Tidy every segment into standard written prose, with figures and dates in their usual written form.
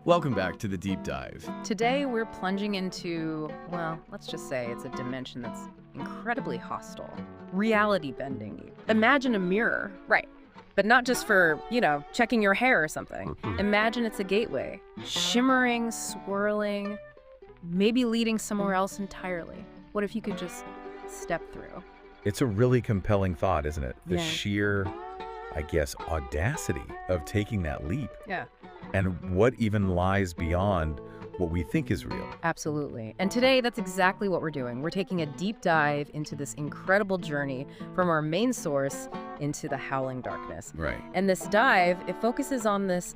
Welcome back to the deep dive. Today we're plunging into, well, let's just say it's a dimension that's incredibly hostile. Reality bending. Imagine a mirror. Right. But not just for, checking your hair or something. Imagine it's a gateway. Shimmering, swirling, maybe leading somewhere else entirely. What if you could just step through? It's a really compelling thought, isn't it? The Yeah. sheer, audacity of taking that leap. Yeah. And what even lies beyond what we think is real. Absolutely. And today, that's exactly what we're doing. We're taking a deep dive into this incredible journey from our main source into the howling darkness. Right. And this dive, it focuses on this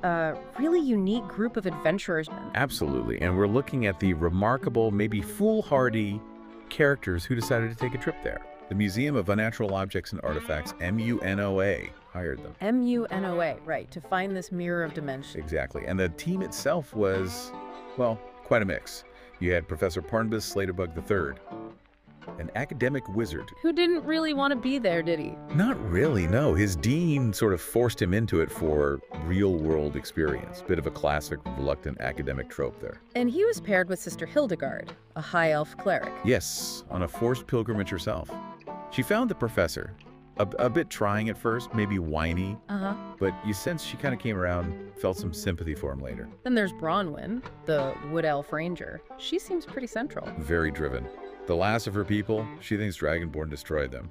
really unique group of adventurers. Absolutely. And we're looking at the remarkable, maybe foolhardy characters who decided to take a trip there. The Museum of Unnatural Objects and Artifacts, MUNOA, hired them. MUNOA, right, to find this mirror of dimension. Exactly. And the team itself was, well, quite a mix. You had Professor Barnabas Slaterbug III, an academic wizard. Who didn't really want to be there, did he? Not really, no. His dean sort of forced him into it for real-world experience. Bit of a classic reluctant academic trope there. And he was paired with Sister Hildegard, a high elf cleric. Yes, on a forced pilgrimage herself. She found the professor a bit trying at first, maybe whiny, but you sense she kind of came around, felt some sympathy for him later. Then there's Bronwyn, the wood elf ranger. She seems pretty central. Very driven. The last of her people, she thinks Dragonborn destroyed them.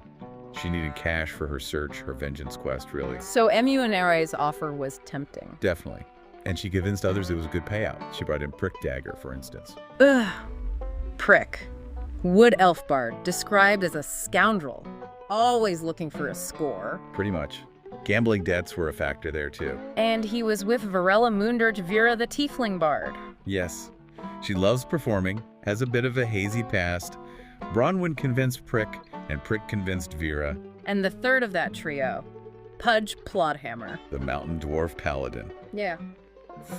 She needed cash for her search, her vengeance quest, really. So MUNOA's offer was tempting. Definitely. And she convinced others it was a good payout. She brought in Prick Dagger, for instance. Ugh. Prick. Wood elf bard, described as a scoundrel. Always looking for a score. Pretty much. Gambling debts were a factor there, too. And he was with Varela Moondurch Vera the Tiefling Bard. Yes. She loves performing, has a bit of a hazy past. Bronwyn convinced Prick, and Prick convinced Vera. And the third of that trio, Pudge Plodhammer. The mountain dwarf paladin. Yeah.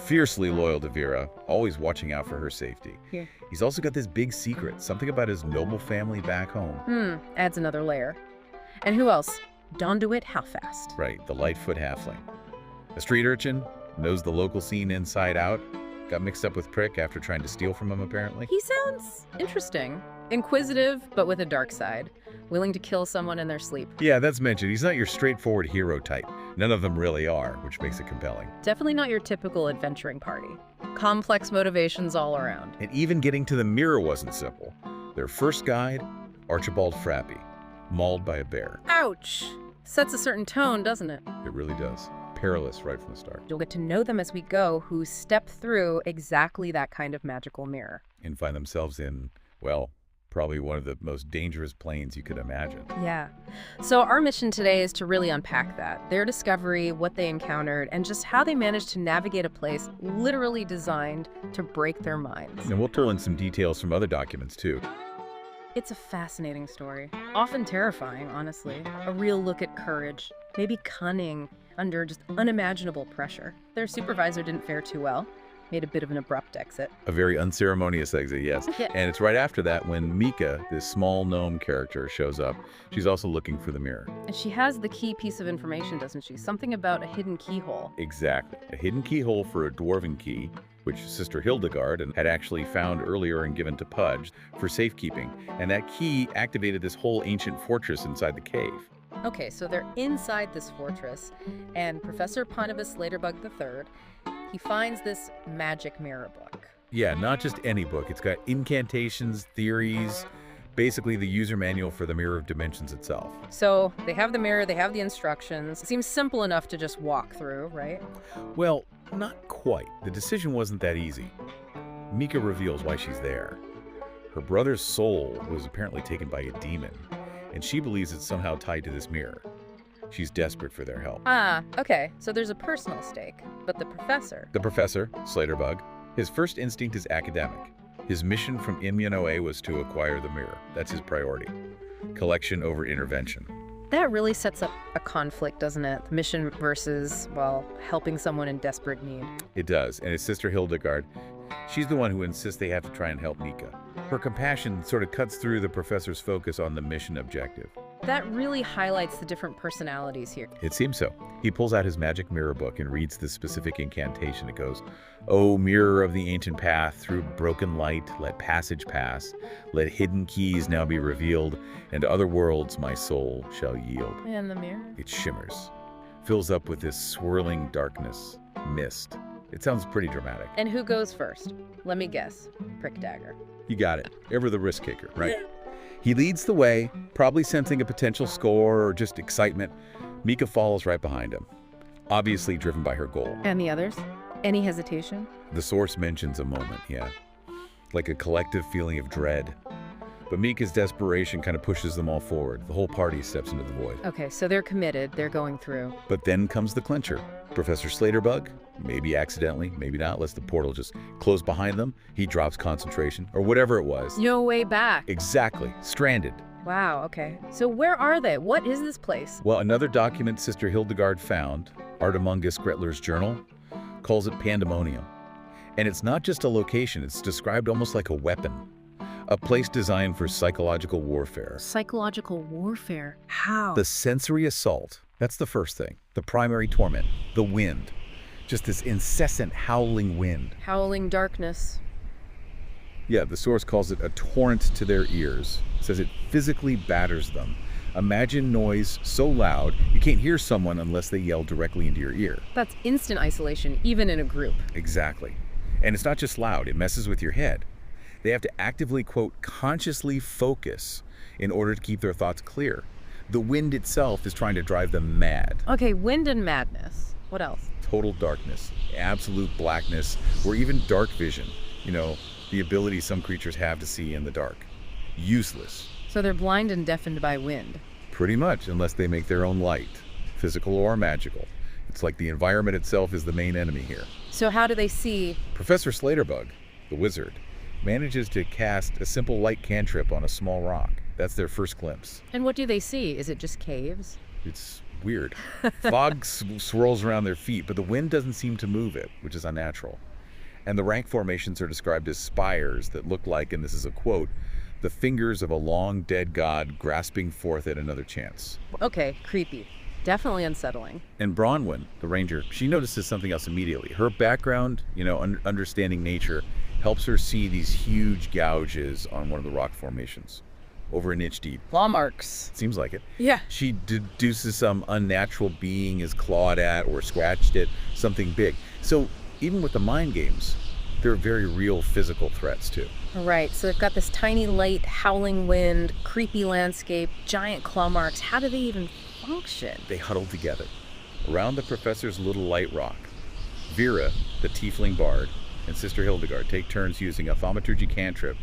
Fiercely loyal to Vera, always watching out for her safety. Yeah. He's also got this big secret, something about his noble family back home. Adds another layer. And who else? Donduit Halfast. Right, the Lightfoot halfling. A street urchin, knows the local scene inside out. Got mixed up with Prick after trying to steal from him, apparently. He sounds interesting. Inquisitive, but with a dark side. Willing to kill someone in their sleep. Yeah, that's mentioned. He's not your straightforward hero type. None of them really are, which makes it compelling. Definitely not your typical adventuring party. Complex motivations all around. And even getting to the mirror wasn't simple. Their first guide, Archibald Frappy, mauled by a bear. Ouch! Sets a certain tone, doesn't it? It really does. Perilous right from the start. You'll get to know them as we go, who step through exactly that kind of magical mirror. And find themselves in, well, probably one of the most dangerous planes you could imagine. Yeah. So our mission today is to really unpack that. Their discovery, what they encountered, and just how they managed to navigate a place literally designed to break their minds. And we'll throw in some details from other documents, too. It's a fascinating story. Often terrifying, honestly. A real look at courage, maybe cunning, under just unimaginable pressure. Their supervisor didn't fare too well. Made a bit of an abrupt exit. A very unceremonious exit, yes. Yeah. And it's right after that when Mika, this small gnome character, shows up. She's also looking for the mirror. And she has the key piece of information, doesn't she? Something about a hidden keyhole. Exactly. A hidden keyhole for a dwarven key, which Sister Hildegard had actually found earlier and given to Pudge for safekeeping. And that key activated this whole ancient fortress inside the cave. Okay, so they're inside this fortress, and Professor Barnabas Slaterbug III, he finds this magic mirror book. Yeah, not just any book. It's got incantations, theories, basically the user manual for the Mirror of Dimensions itself. So they have the mirror, they have the instructions. It seems simple enough to just walk through, right? Well, not quite. The decision wasn't that easy. Mika reveals why she's there. Her brother's soul was apparently taken by a demon, and she believes it's somehow tied to this mirror. She's desperate for their help. Ah, okay. So there's a personal stake. But the professor... The professor, Slaterbug, his first instinct is academic. His mission from MUNOA was to acquire the mirror. That's his priority. Collection over intervention. That really sets up a conflict, doesn't it? Mission versus, well, helping someone in desperate need. It does, and his sister Hildegard, she's the one who insists they have to try and help Mika. Her compassion sort of cuts through the professor's focus on the mission objective. That really highlights the different personalities here. It seems so. He pulls out his magic mirror book and reads the specific incantation. It goes, "O mirror of the ancient path, through broken light, let passage pass. Let hidden keys now be revealed, and other worlds my soul shall yield." And the mirror? It shimmers, fills up with this swirling darkness, mist. It sounds pretty dramatic. And who goes first? Let me guess. Prick Dagger. You got it. Ever the risk taker, right? He leads the way, probably sensing a potential score or just excitement. Mika follows right behind him, obviously driven by her goal. And the others? Any hesitation? The source mentions a moment, yeah. Like a collective feeling of dread. But Mika's desperation kind of pushes them all forward. The whole party steps into the void. Okay, so they're committed. They're going through. But then comes the clincher. Professor Slaterbug, maybe accidentally, maybe not, lets the portal just close behind them. He drops concentration, or whatever it was. No way back. Exactly. Stranded. Wow, okay. So where are they? What is this place? Well, another document Sister Hildegard found, Artemungus Gretler's journal, calls it Pandemonium. And it's not just a location, it's described almost like a weapon. A place designed for psychological warfare. Psychological warfare? How? The sensory assault. That's the first thing. The primary torment. The wind. Just this incessant howling wind. Howling darkness. Yeah, the source calls it a torrent to their ears. It says it physically batters them. Imagine noise so loud you can't hear someone unless they yell directly into your ear. That's instant isolation, even in a group. Exactly. And it's not just loud, it messes with your head. They have to actively, quote, consciously focus in order to keep their thoughts clear. The wind itself is trying to drive them mad. Okay, wind and madness. What else? Total darkness, absolute blackness, or even dark vision. You know, the ability some creatures have to see in the dark. Useless. So they're blind and deafened by wind. Pretty much, unless they make their own light, physical or magical. It's like the environment itself is the main enemy here. So how do they see? Professor Slaterbug, the wizard, manages to cast a simple light cantrip on a small rock. That's their first glimpse. And what do they see? Is it just caves? It's weird. Fog swirls around their feet, but the wind doesn't seem to move it, which is unnatural. And the rank formations are described as spires that look like, and this is a quote, the fingers of a long dead god grasping forth at another chance. Okay, creepy. Definitely unsettling. And Bronwyn, the ranger, she notices something else immediately. Her background, understanding nature, helps her see these huge gouges on one of the rock formations, over an inch deep. Claw marks. Seems like it. Yeah. She deduces some unnatural being is clawed at or scratched at something big. So even with the mind games, there are very real physical threats too. Right, so they've got this tiny light, howling wind, creepy landscape, giant claw marks. How do they even function? They huddle together around the professor's little light rock. Vera, the tiefling bard, and Sister Hildegard take turns using a thaumaturgy cantrip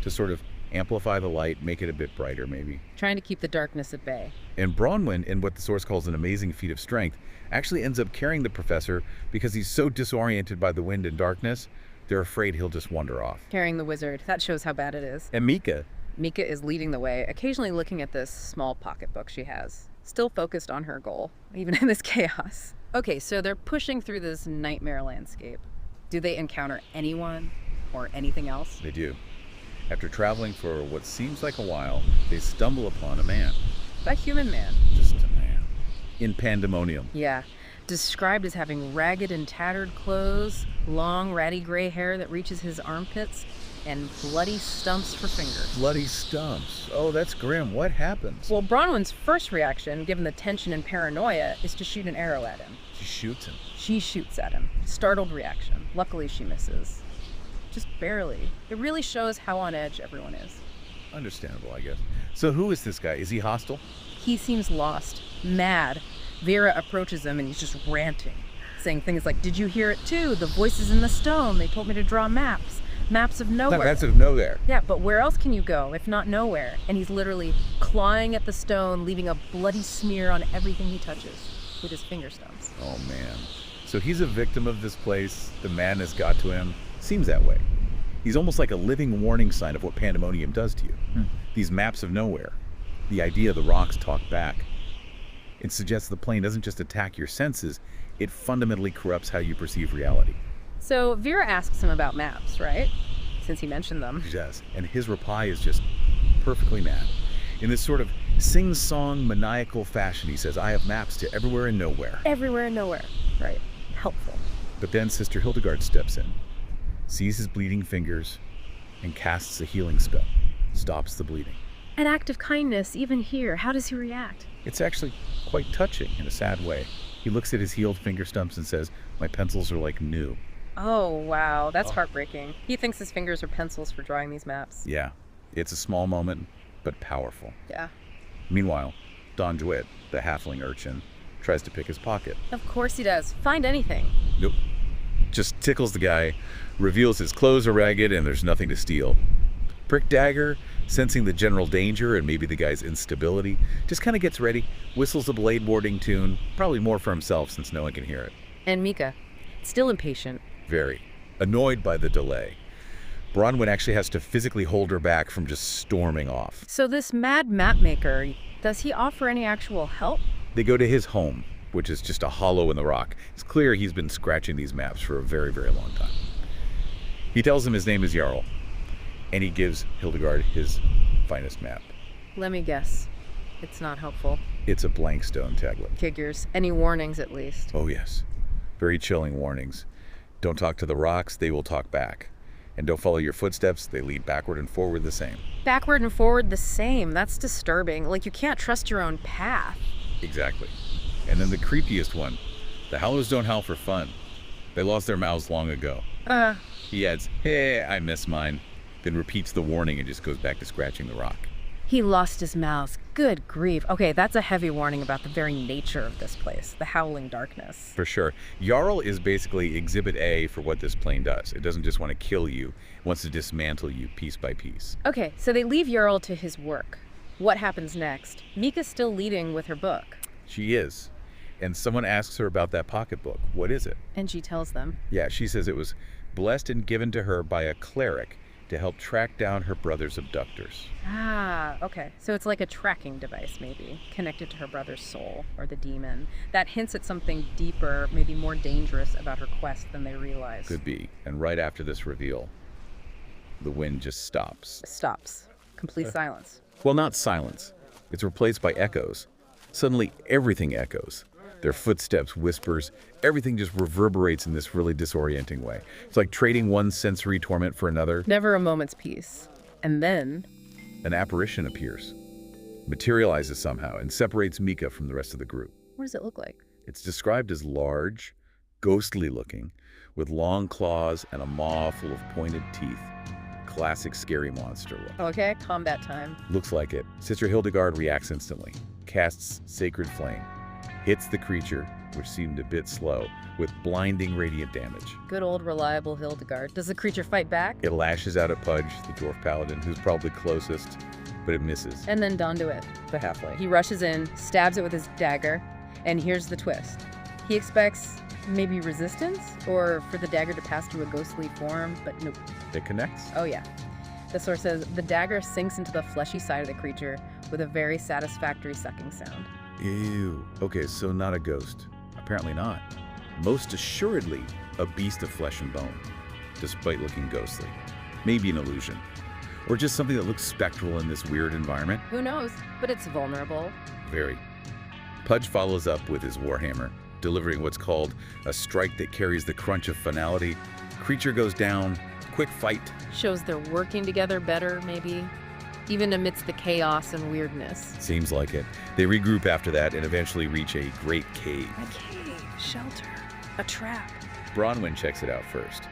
to sort of amplify the light, make it a bit brighter maybe. Trying to keep the darkness at bay. And Bronwyn, in what the source calls an amazing feat of strength, actually ends up carrying the professor because he's so disoriented by the wind and darkness, they're afraid he'll just wander off. Carrying the wizard. That shows how bad it is. And Mika is leading the way, occasionally looking at this small pocketbook she has. Still focused on her goal, even in this chaos. Okay, so they're pushing through this nightmare landscape. Do they encounter anyone or anything else? They do. After traveling for what seems like a while, they stumble upon a man. A human man. Just a man. In Pandemonium. Yeah. Described as having ragged and tattered clothes, long ratty gray hair that reaches his armpits, and bloody stumps for fingers. Bloody stumps. Oh, that's grim. What happens? Well, Bronwyn's first reaction, given the tension and paranoia, is to shoot an arrow at him. She shoots him. She shoots at him. Startled reaction. Luckily, she misses. Just barely. It really shows how on edge everyone is. Understandable, I guess. So who is this guy? Is he hostile? He seems lost, mad. Vera approaches him and he's just ranting, saying things like, "Did you hear it too? The voices in the stone. They told me to draw maps. Maps of nowhere." Maps of nowhere. Yeah, but where else can you go if not nowhere? And he's literally clawing at the stone, leaving a bloody smear on everything he touches with his finger stumps. Oh, man. So he's a victim of this place. The madness got to him. Seems that way. He's almost like a living warning sign of what Pandemonium does to you. These maps of nowhere. The idea the rocks talk back. It suggests the plane doesn't just attack your senses, it fundamentally corrupts how you perceive reality. So Vera asks him about maps, right? Since he mentioned them. He does. And his reply is just perfectly mad. In this sort of sing-song, maniacal fashion, he says, I have maps to everywhere and nowhere. Everywhere and nowhere. Right. Helpful. But then Sister Hildegard steps in, sees his bleeding fingers, and casts a healing spell. Stops the bleeding. An act of kindness, even here. How does he react? It's actually quite touching in a sad way. He looks at his healed finger stumps and says, my pencils are like new. Oh, wow. That's heartbreaking. He thinks his fingers are pencils for drawing these maps. Yeah, it's a small moment, but powerful. Yeah. Meanwhile, Don Jewett, the halfling urchin, tries to pick his pocket. Of course he does. Find anything. Nope. Just tickles the guy, reveals his clothes are ragged and there's nothing to steal. Prick Dagger, sensing the general danger and maybe the guy's instability, just kind of gets ready, whistles a blade warding tune, probably more for himself since no one can hear it. And Mika, still impatient. Very. Annoyed by the delay. Bronwyn actually has to physically hold her back from just storming off. So this mad map maker, does he offer any actual help? They go to his home, which is just a hollow in the rock. It's clear he's been scratching these maps for a very, very long time. He tells him his name is Jarl, and he gives Hildegard his finest map. Let me guess. It's not helpful. It's a blank stone tablet. Figures. Any warnings, at least? Oh, yes. Very chilling warnings. Don't talk to the rocks, they will talk back. And don't follow your footsteps, they lead backward and forward the same. Backward and forward the same. That's disturbing. Like, you can't trust your own path. Exactly. And then the creepiest one. The howlers don't howl for fun. They lost their mouths long ago. He adds, hey, I miss mine. Then repeats the warning and just goes back to scratching the rock. He lost his mouth. Good grief. Okay, that's a heavy warning about the very nature of this place, the howling darkness. For sure. Jarl is basically exhibit A for what this plane does. It doesn't just want to kill you, it wants to dismantle you piece by piece. Okay, so they leave Jarl to his work. What happens next? Mika's still leading with her book. She is. And someone asks her about that pocketbook. What is it? And she tells them. Yeah, she says it was blessed and given to her by a cleric to help track down her brother's abductors. Ah, okay. So it's like a tracking device, maybe, connected to her brother's soul, or the demon. That hints at something deeper, maybe more dangerous about her quest than they realize. Could be. And right after this reveal, the wind just stops. Stops. Complete silence. Well, not silence. It's replaced by echoes. Suddenly, everything echoes. Their footsteps, whispers, everything just reverberates in this really disorienting way. It's like trading one sensory torment for another. Never a moment's peace. And then an apparition appears, materializes somehow, and separates Mika from the rest of the group. What does it look like? It's described as large, ghostly looking, with long claws and a maw full of pointed teeth. Classic scary monster look. Okay, combat time. Looks like it. Sister Hildegard reacts instantly, casts Sacred Flame, hits the creature, which seemed a bit slow, with blinding radiant damage. Good old reliable Hildegard. Does the creature fight back? It lashes out at Pudge, the dwarf paladin, who's probably closest, but it misses. And then Don Dewitt, the halfling. He rushes in, stabs it with his dagger, and here's the twist. He expects maybe resistance, or for the dagger to pass through a ghostly form, but nope. It connects? Oh yeah. The source says, the dagger sinks into the fleshy side of the creature with a very satisfactory sucking sound. Ew. Okay, so not a ghost. Apparently not. Most assuredly, a beast of flesh and bone, despite looking ghostly. Maybe an illusion. Or just something that looks spectral in this weird environment. Who knows? But it's vulnerable. Very. Pudge follows up with his warhammer, delivering what's called a strike that carries the crunch of finality. Creature goes down, quick fight. Shows they're working together better, maybe. Even amidst the chaos and weirdness. Seems like it. They regroup after that and eventually reach a great cave. A cave, shelter, a trap. Bronwyn checks it out first.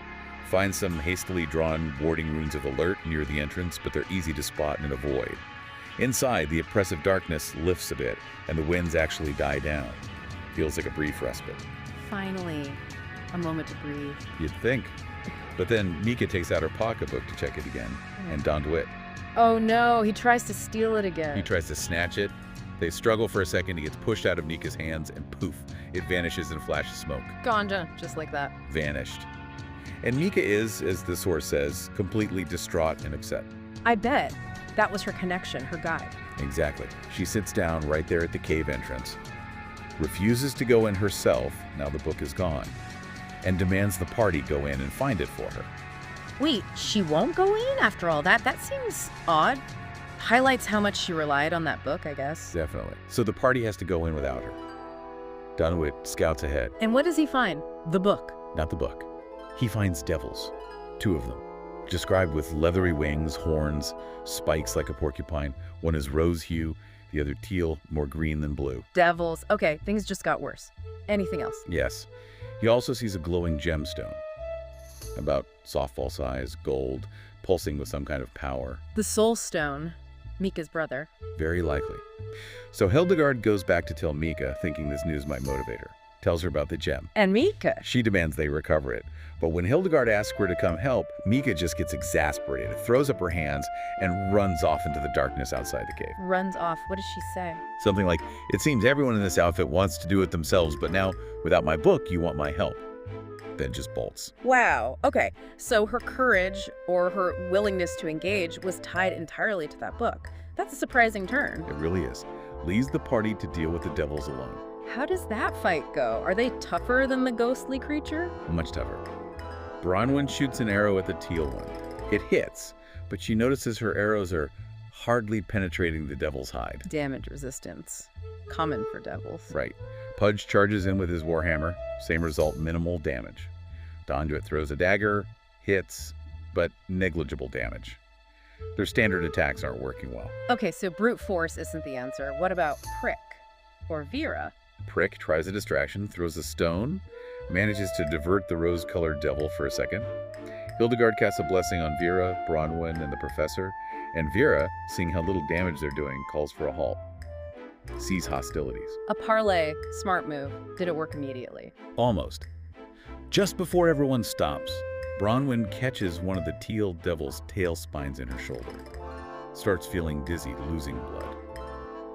Finds some hastily drawn warding runes of alert near the entrance, but they're easy to spot and avoid. Inside, the oppressive darkness lifts a bit, and the winds actually die down. Feels like a brief respite. Finally, a moment to breathe. You'd think. But then Mika takes out her pocketbook to check it again, and Don DeWitt. Oh no, he tries to steal it again. He tries to snatch it. They struggle for a second, he gets pushed out of Mika's hands, and poof, it vanishes in a flash of smoke. Ganja, just like that. Vanished. And Mika is, as the source says, completely distraught and upset. I bet that was her connection, her guide. Exactly. She sits down right there at the cave entrance, refuses to go in herself, now the book is gone, and demands the party go in and find it for her. Wait, she won't go in after all that? That seems odd. Highlights how much she relied on that book, I guess. Definitely. So the party has to go in without her. Dunwit scouts ahead. And what does he find? The book. Not the book. He finds devils. 2 of them. Described with leathery wings, horns, spikes like a porcupine. One is rose hue, the other teal, more green than blue. Devils. Okay, things just got worse. Anything else? Yes. He also sees a glowing gemstone. About softball size, gold, pulsing with some kind of power. The Soul Stone. Mika's brother. Very likely. So Hildegard goes back to tell Mika, thinking this news might motivate her. Tells her about the gem. And Mika. She demands they recover it. But when Hildegard asks her to come help, Mika just gets exasperated, throws up her hands, and runs off into the darkness outside the cave. Runs off. What does she say? Something like, "It seems everyone in this outfit wants to do it themselves, but now, without my book, you want my help." Then just bolts. Wow. Okay. So her courage or her willingness to engage was tied entirely to that book. That's a surprising turn. It really is. Leaves the party to deal with the devils alone. How does that fight go? Are they tougher than the ghostly creature? Much tougher. Bronwyn shoots an arrow at the teal one. It hits, but she notices her arrows are hardly penetrating the devil's hide. Damage resistance. Common for devils. Right. Pudge charges in with his warhammer. Same result, minimal damage. Donduit throws a dagger, hits, but negligible damage. Their standard attacks aren't working well. Okay, so brute force isn't the answer. What about Prick or Vera? Prick tries a distraction, throws a stone, manages to divert the rose-colored devil for a second. Hildegard casts a blessing on Vera, Bronwyn, and the professor, and Vera, seeing how little damage they're doing, calls for a halt. Sees hostilities. A parlay. Smart move. Did it work immediately? Almost. Just before everyone stops, Bronwyn catches one of the teal devil's tail spines in her shoulder. Starts feeling dizzy, losing blood.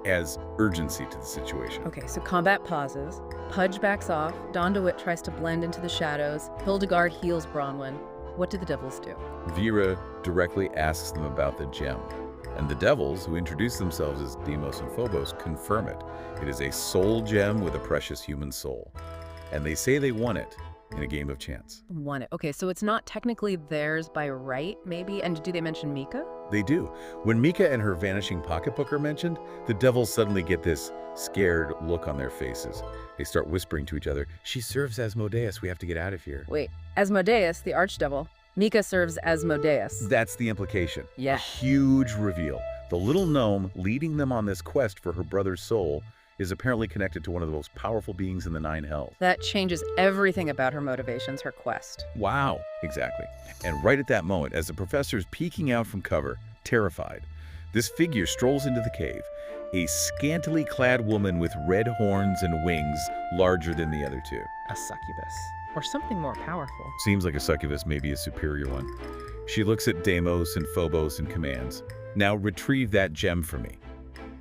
Adds urgency to the situation. Okay, so combat pauses. Pudge backs off. Donduit tries to blend into the shadows. Hildegard heals Bronwyn. What do the devils do? Vera directly asks them about the gem. And the devils, who introduce themselves as Deimos and Phobos, confirm it. It is a soul gem with a precious human soul. And they say they won it in a game of chance. Won it. Okay, so it's not technically theirs by right, maybe? And do they mention Mika? They do. When Mika and her vanishing pocketbook are mentioned, the devils suddenly get this scared look on their faces. They start whispering to each other, "She serves Asmodeus, we have to get out of here." Wait, Asmodeus, the archdevil. Mika serves Asmodeus. That's the implication. Yeah. A huge reveal. The little gnome leading them on this quest for her brother's soul is apparently connected to one of the most powerful beings in the 9 hells. That changes everything about her motivations, her quest. Wow. Exactly. And right at that moment, as the professor is peeking out from cover, terrified, this figure strolls into the cave, a scantily clad woman with red horns and wings larger than the other 2. A succubus. Or something more powerful. Seems like a succubus, maybe a superior one. She looks at Deimos and Phobos and commands, "Now retrieve that gem for me."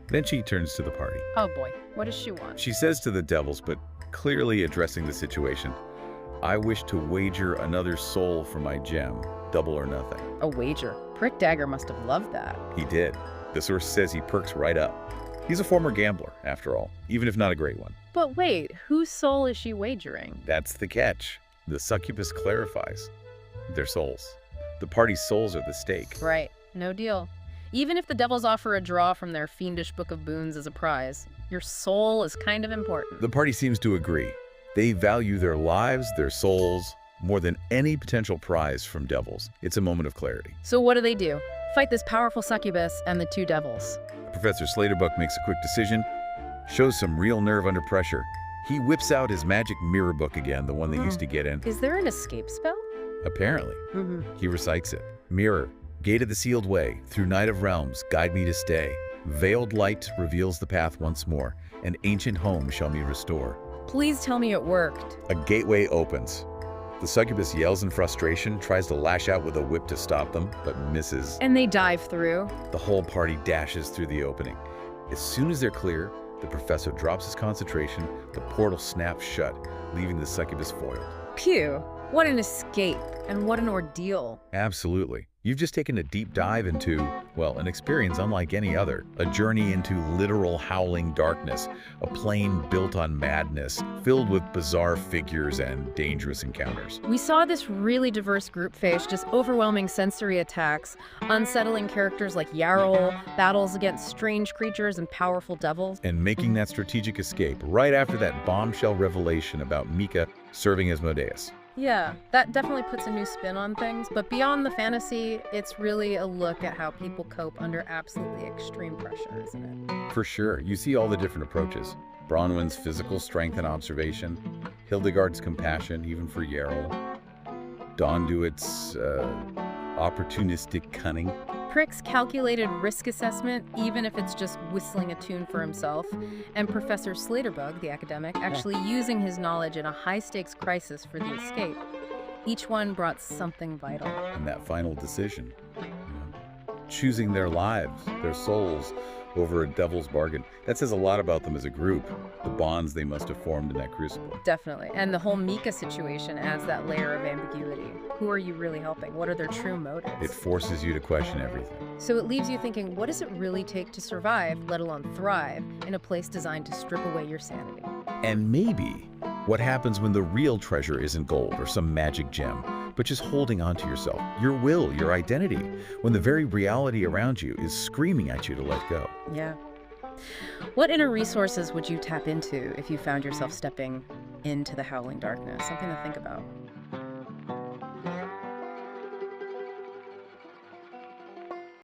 Then she turns to the party. Oh boy, what does she want? She says to the devils, but clearly addressing the situation, "I wish to wager another soul for my gem, double or nothing." A wager. Prick Dagger must have loved that. He did. The source says he perks right up. He's a former gambler, after all, even if not a great one. But wait, whose soul is she wagering? That's the catch. The succubus clarifies. Their souls. The party's souls are the stake. Right, no deal. Even if the devils offer a draw from their fiendish book of boons as a prize, your soul is kind of important. The party seems to agree. They value their lives, their souls, more than any potential prize from devils. It's a moment of clarity. So what do? Fight this powerful succubus and the 2 devils. Professor Slaterbuck makes a quick decision, shows some real nerve under pressure. He whips out his magic mirror book again, the one they used to get in. Is there an escape spell? Apparently. He recites it. "Mirror, gate of the sealed way, through night of realms, guide me to stay. Veiled light reveals the path once more, an ancient home shall me restore." Please tell me it worked. A gateway opens. The succubus yells in frustration, tries to lash out with a whip to stop them, but misses. And they dive through. The whole party dashes through the opening. As soon as they're clear, the professor drops his concentration, the portal snaps shut, leaving the succubus foiled. Phew, what an escape, and what an ordeal. Absolutely. You've just taken a deep dive into, well, an experience unlike any other. A journey into literal howling darkness, a plane built on madness, filled with bizarre figures and dangerous encounters. We saw this really diverse group face just overwhelming sensory attacks, unsettling characters like Yarrow, battles against strange creatures and powerful devils. And making that strategic escape right after that bombshell revelation about Mika serving as Modeus. Yeah, that definitely puts a new spin on things, but beyond the fantasy, it's really a look at how people cope under absolutely extreme pressure, isn't it? For sure, you see all the different approaches. Bronwyn's physical strength and observation, Hildegard's compassion, even for Yarrow, Donduit's opportunistic cunning. Prick's calculated risk assessment, even if it's just whistling a tune for himself, and Professor Slaterbug, the academic, actually using his knowledge in a high-stakes crisis for the escape. Each one brought something vital. And that final decision, choosing their lives, their souls, over a devil's bargain. That says a lot about them as a group, the bonds they must have formed in that crucible. Definitely. And the whole Mika situation adds that layer of ambiguity. Who are you really helping? What are their true motives? It forces you to question everything. So it leaves you thinking, what does it really take to survive, let alone thrive, in a place designed to strip away your sanity? And maybe what happens when the real treasure isn't gold or some magic gem, but just holding on to yourself, your will, your identity, when the very reality around you is screaming at you to let go. Yeah. What inner resources would you tap into if you found yourself stepping into the howling darkness? Something to think about.